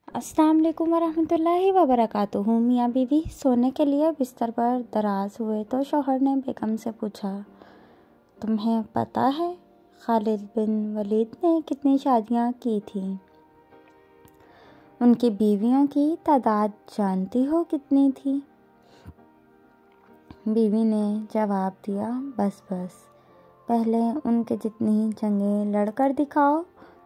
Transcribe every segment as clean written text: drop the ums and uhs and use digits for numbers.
अस्सलाम वालेकुम वरहमतुल्लाहि वबरकातुहू। मियाँ बीवी सोने के लिए बिस्तर पर दराज हुए तो शौहर ने बेगम से पूछा, तुम्हें पता है खालिद बिन वलीद ने कितनी शादियाँ की थीं? उनकी बीवियों की तादाद जानती हो कितनी थी? बीवी ने जवाब दिया, बस पहले उनके जितनी जंगें लड़कर दिखाओ,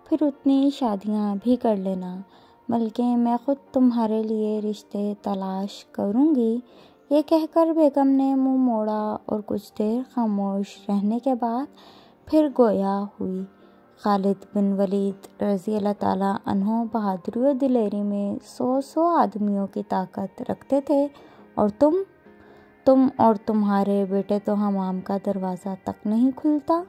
फिर उतनी शादियाँ भी कर लेना, बल्कि मैं ख़ुद तुम्हारे लिए रिश्ते तलाश करूँगी। ये कहकर बेगम ने मुंह मोड़ा और कुछ देर खामोश रहने के बाद फिर गोया हुई। खालिद बिन वलीद रज़ी अल्लाह ताला अन्हो बहादुरी और दिलेरी में 100 आदमियों की ताकत रखते थे, और तुम और तुम्हारे बेटे तो हमाम का दरवाज़ा तक नहीं खुलता।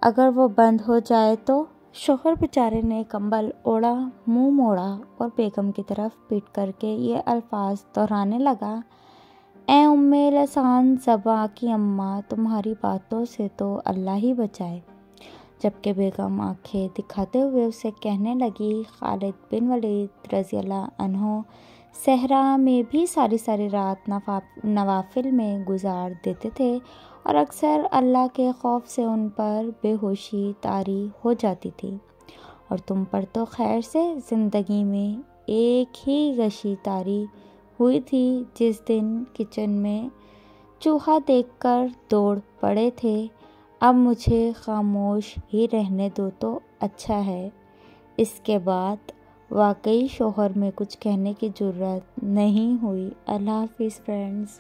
अगर वो बंद हो जाए तो। शौहर बेचारे ने कंबल ओढ़ा, मुंह मोड़ा और बेगम की तरफ पीट करके ये अल्फाज दोहराने लगा, ए उम्मे लसान ज़बा की अम्मा, तुम्हारी बातों से तो अल्लाह ही बचाए। जबकि बेगम आंखें दिखाते हुए उसे कहने लगी, खालिद बिन वलीद रज़ी अल्लाह अन्हो सहरा में भी सारी रात नवाफिल में गुजार देते थे, और अक्सर अल्लाह के खौफ से उन पर बेहोशी तारी हो जाती थी। और तुम पर तो खैर से ज़िंदगी में एक ही गशी तारी हुई थी, जिस दिन किचन में चूहा देखकर दौड़ पड़े थे। अब मुझे खामोश ही रहने दो तो अच्छा है। इसके बाद वाकई शौहर में कुछ कहने की जुर्रत नहीं हुई। अल्लाह हाफ़िज़ फ्रेंड्स।